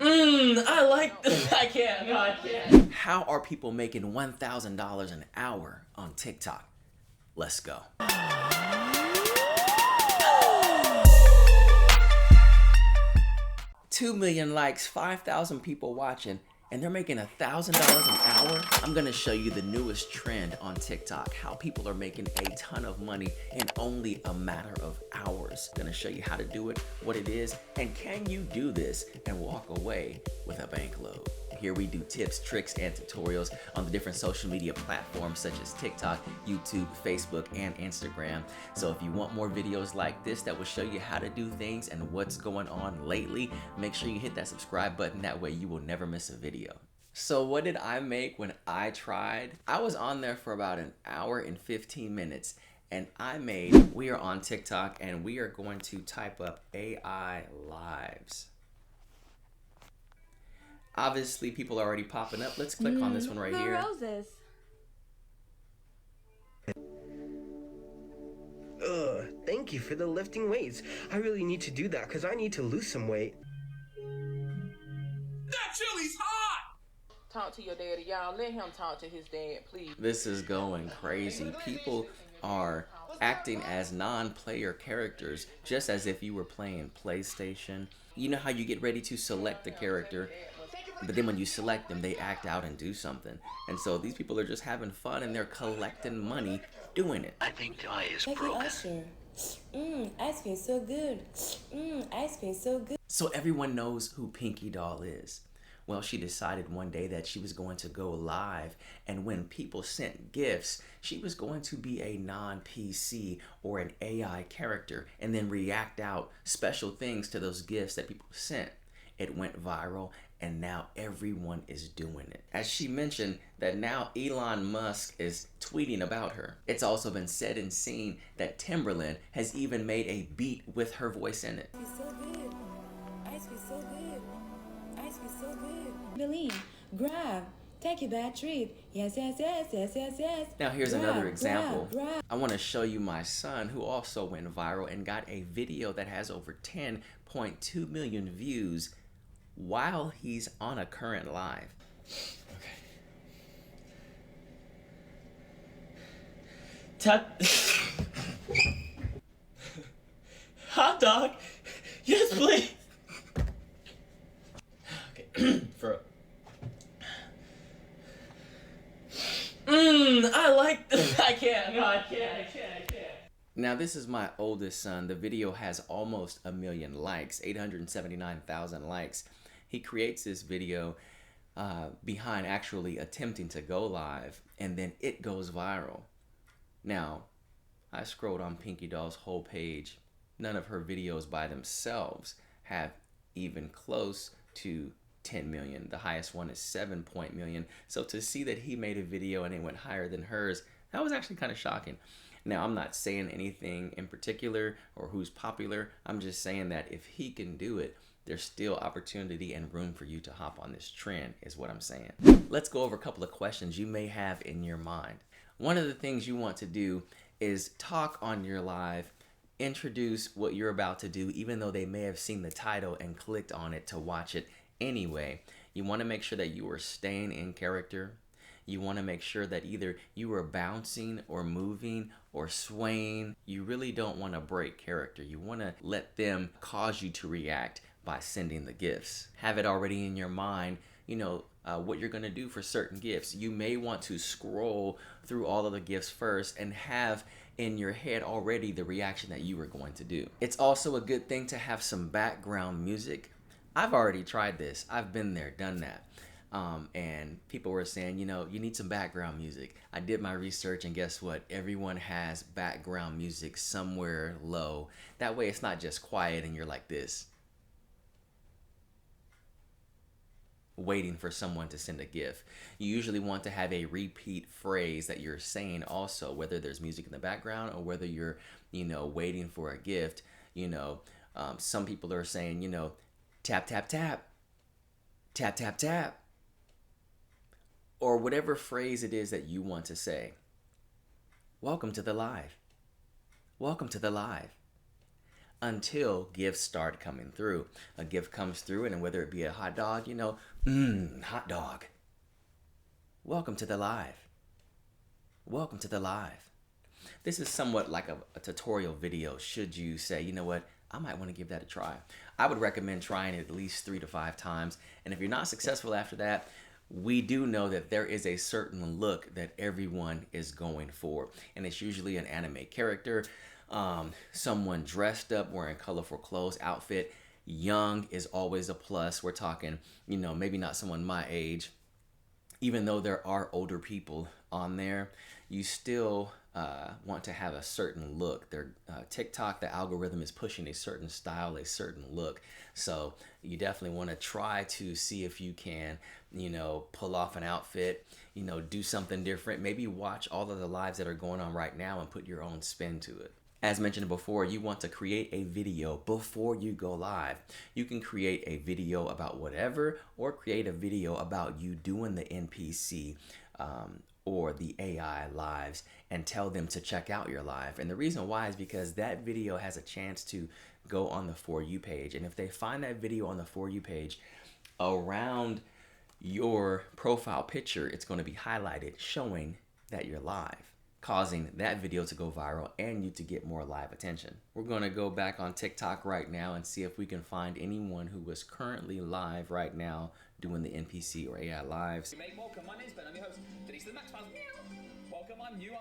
I like. I can't. No, I can't. How are people making $1,000 an hour on TikTok? Let's go. 2 million likes, 5,000 people watching, and they're making $1,000 an hour. I'm gonna show you the newest trend on TikTok, how people are making a ton of money in only a matter of hours. Gonna show you how to do it, what it is, and can you do this and walk away with a bank load. Here we do tips, tricks, and tutorials on the different social media platforms such as TikTok, YouTube, Facebook, and Instagram. So if you want more videos like this that will show you how to do things and what's going on lately, make sure you hit that subscribe button. That way you will never miss a video. So what did I make when I tried? I was on there for about an hour and 15 minutes. And we are on TikTok and we are going to type up AI lives. Obviously, people are already popping up. Let's click on this one right here. Roses. Thank you for the lifting weights. I really need to do that because I need to lose some weight. That chili's hot! Talk to your daddy, y'all. Let him talk to his dad, please. This is going crazy. People are acting as non-player characters, just as if you were playing PlayStation. You know how you get ready to select the character, but then when you select them, they act out and do something. And so these people are just having fun and they're collecting money doing it. I think Joy is Thank broken. you, Usher. Ice cream so good. Ice cream so good. So everyone knows who Pinky Doll is. Well, she decided one day that she was going to go live, and when people sent gifts, she was going to be a non-PC or an AI character and then react out special things to those gifts that people sent. It went viral, and now everyone is doing it. As she mentioned that now Elon Musk is tweeting about her. It's also been said and seen that Timberland has even made a beat with her voice in it. Ice cream so good. Ice cream so good. Ice cream so good. Believe, grab, take a bad treat. Yes, yes, yes, yes, yes, yes. Now here's Grab, another example. grab. I want to show you my son who also went viral and got a video that has over 10.2 million views while he's on a current live. Okay. Tap. Hot dog. Yes, please. Okay. For. I like. I can't. No, I can't. Now this is my oldest son. The video has almost 1 million likes, 879,000 likes. He creates this video behind actually attempting to go live, and then it goes viral. Now, I scrolled on Pinky Doll's whole page. None of her videos by themselves have even close to 10 million. The highest one is 7 million. So to see that he made a video and it went higher than hers, that was actually kind of shocking. Now, I'm not saying anything in particular or who's popular. I'm just saying that if he can do it, there's still opportunity and room for you to hop on this trend, is what I'm saying. Let's go over a couple of questions you may have in your mind. One of the things you want to do is talk on your live, introduce what you're about to do, even though they may have seen the title and clicked on it to watch it anyway. You want to make sure that you are staying in character. You want to make sure that either you are bouncing or moving or swaying. You really don't want to break character. You want to let them cause you to react by sending the gifts. Have it already in your mind, what you're going to do for certain gifts. You may want to scroll through all of the gifts first and have in your head already the reaction that you were going to do. It's also a good thing to have some background music. I've already tried this. I've been there, done that. And people were saying, you need some background music. I did my research, and guess what? Everyone has background music somewhere low. That way it's not just quiet and you're like this, waiting for someone to send a gift. You usually want to have a repeat phrase that you're saying also, whether there's music in the background or whether you're, waiting for a gift. Some people are saying, tap, tap, tap, tap, tap, tap, or whatever phrase it is that you want to say. Welcome to the live. Welcome to the live. until gifts start coming through. A gift comes through, and whether it be a hot dog, hot dog. Welcome to the live. Welcome to the live. This is somewhat like a tutorial video should you say, you know what, I might want to give that a try. I would recommend trying it at least 3 to 5 times. And if you're not successful after that, we do know that there is a certain look that everyone is going for. And it's usually an anime character, someone dressed up, wearing colorful clothes, outfit. Young is always a plus. We're talking, maybe not someone my age. Even though there are older people on there, you still want to have a certain look. TikTok, the algorithm is pushing a certain style, a certain look. So you definitely want to try to see if you can, pull off an outfit, do something different. Maybe watch all of the lives that are going on right now and put your own spin to it. As mentioned before, you want to create a video before you go live. You can create a video about whatever, or create a video about you doing the NPC or the AI lives and tell them to check out your live. And the reason why is because that video has a chance to go on the For You page. And if they find that video on the For You page around your profile picture, it's going to be highlighted showing that you're live, causing that video to go viral and you to get more live attention. We're going to go back on TikTok right now and see if we can find anyone who is currently live right now doing the NPC or AI lives. Welcome, my name's Ben, I'm your host. Denise the Max Files. Welcome, I'm new.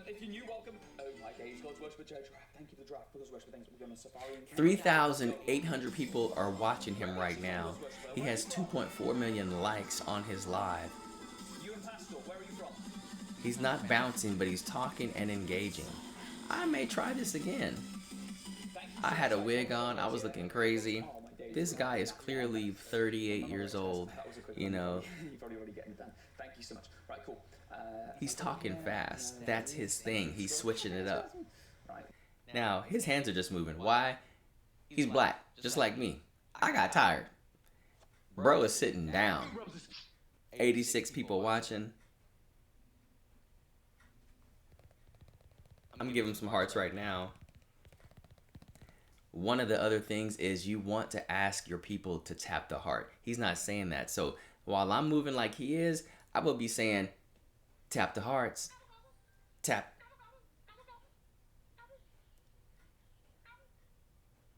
If you're new, welcome. Oh my days, God's worship with Joe Giraffe. Thank you for the draft. God's worship with things. We're going on safari. 3,800 people are watching him right now. He has 2.4 million likes on his live. You and Pastor, where are you from? He's not bouncing, but he's talking and engaging. I may try this again. I had a wig on. I was looking crazy. This guy is clearly 38 years old, You're probably already getting it done. Thank you so much. Right, cool. He's talking fast. That's his thing. He's switching it up. Now, his hands are just moving. Why? He's black, just like me. I got tired. Bro is sitting down. 86 people watching. I'm gonna give him some hearts right now. One of the other things is you want to ask your people to tap the heart. He's not saying that. So while I'm moving like he is, I will be saying, tap the hearts. Tap.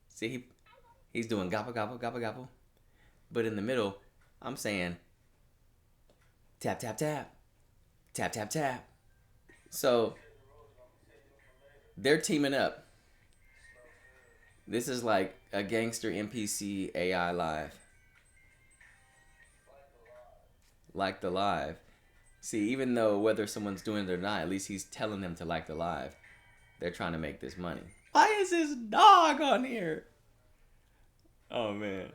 See, he's doing gobble, gobble, gobble, gobble. But in the middle, I'm saying, tap, tap, tap. Tap, tap, tap. So they're teaming up. This is like a gangster NPC AI live. Like the live. See, even though whether someone's doing it or not, at least he's telling them to like the live. They're trying to make this money. Why is his dog on here? Oh, man.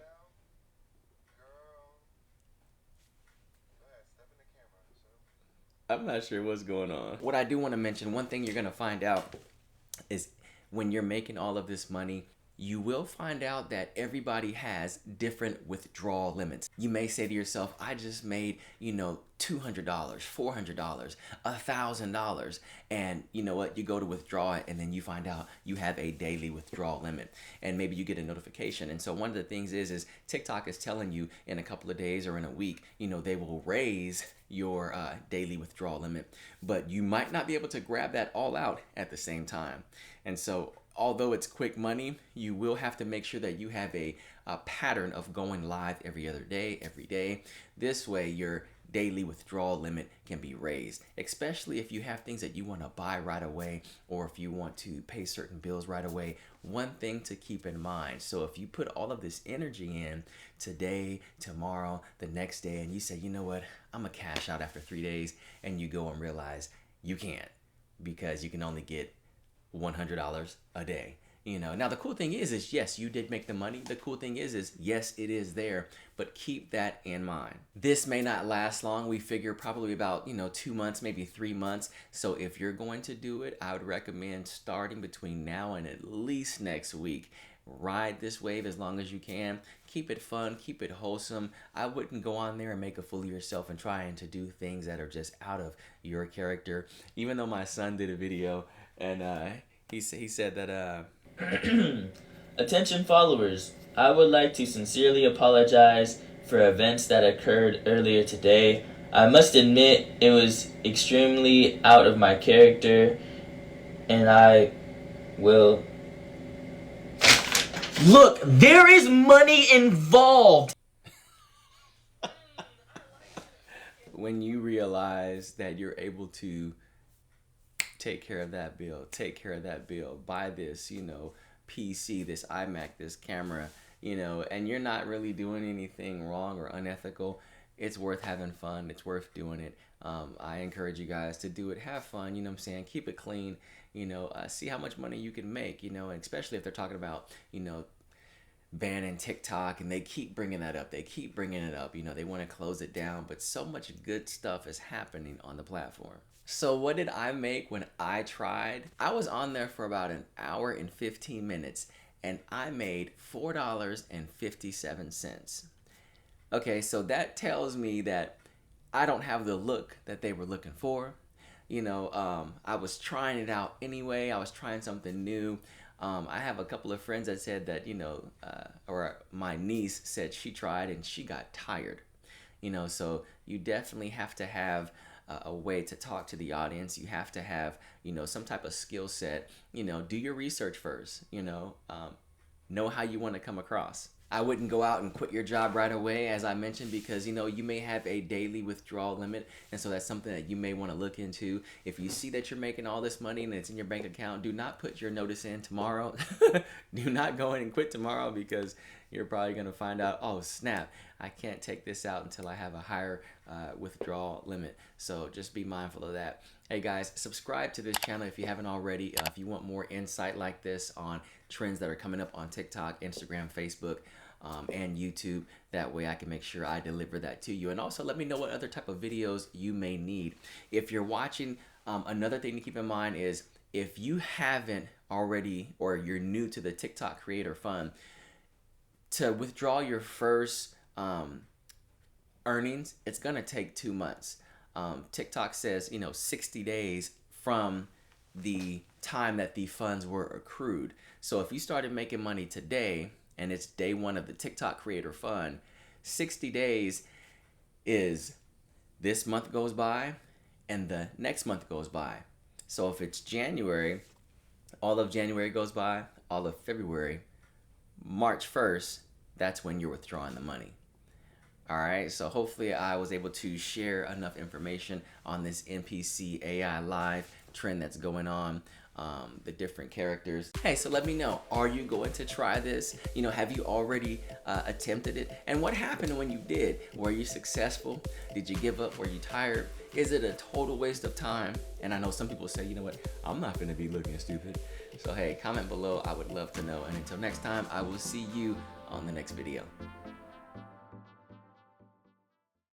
I'm not sure what's going on. What I do want to mention, one thing you're going to find out is when you're making all of this money, you will find out that everybody has different withdrawal limits. You may say to yourself, I just made, $200, $400, $1,000. And you know what? You go to withdraw it and then you find out you have a daily withdrawal limit. And maybe you get a notification. And so one of the things is TikTok is telling you in a couple of days or in a week, they will raise your daily withdrawal limit. But you might not be able to grab that all out at the same time. And so although it's quick money, you will have to make sure that you have a pattern of going live every other day, every day. This way, your daily withdrawal limit can be raised, especially if you have things that you want to buy right away or if you want to pay certain bills right away. One thing to keep in mind. So if you put all of this energy in today, tomorrow, the next day, and you say, you know what, I'm going to cash out after 3 days, and you go and realize you can't because you can only get $100 a day. Now the cool thing is yes, you did make the money. The cool thing is yes, it is there, but keep that in mind. This may not last long. We figure probably about 2 months, maybe 3 months. So if you're going to do it, I would recommend starting between now and at least next week. Ride this wave as long as you can. Keep it fun, keep it wholesome. I wouldn't go on there and make a fool of yourself and trying to do things that are just out of your character. Even though my son did a video and he said that Attention followers, I would like to sincerely apologize for events that occurred earlier today. I must admit it was extremely out of my character, and I will... Look, there is money involved! When you realize that you're able to take care of that bill, buy this, PC, this iMac, this camera, and you're not really doing anything wrong or unethical, it's worth having fun. It's worth doing it. I encourage you guys to do it. Have fun, you know what I'm saying? Keep it clean, see how much money you can make, and especially if they're talking about, banning TikTok, and they keep bringing that up. They keep bringing it up. They want to close it down, but so much good stuff is happening on the platform. So what did I make when I tried? I was on there for about an hour and 15 minutes, and I made $4.57. Okay, so that tells me that I don't have the look that they were looking for. I was trying it out anyway. I was trying something new. I have a couple of friends that said that, or my niece said she tried and she got tired. So you definitely have to have a way to talk to the audience. You have to have, some type of skill set. Do your research first. Know how you want to come across. I wouldn't go out and quit your job right away, as I mentioned, because you may have a daily withdrawal limit, and so that's something that you may want to look into. If you see that you're making all this money and it's in your bank account, do not put your notice in tomorrow. Do not go in and quit tomorrow, because you're probably going to find out, oh snap, I can't take this out until I have a higher withdrawal limit. So just be mindful of that. Hey guys, subscribe to this channel if you haven't already. If you want more insight like this on trends that are coming up on TikTok, Instagram, Facebook, and YouTube. That way I can make sure I deliver that to you. And also let me know what other type of videos you may need. If you're watching, another thing to keep in mind is, if you haven't already, or you're new to the TikTok Creator Fund, to withdraw your first earnings, it's gonna take 2 months. TikTok says 60 days from the time that the funds were accrued. So if you started making money today and it's day 1 of the TikTok Creator Fund, 60 days is this month goes by and the next month goes by. So if it's January, all of January goes by, all of February, March 1st, that's when you're withdrawing the money. All right, so hopefully I was able to share enough information on this NPC AI live trend that's going on, the different characters. Hey, so let me know, are you going to try this? Have you already attempted it? And what happened when you did? Were you successful? Did you give up? Were you tired? Is it a total waste of time? And I know some people say, you know what, I'm not gonna be looking stupid. So hey, comment below, I would love to know. And until next time, I will see you on the next video.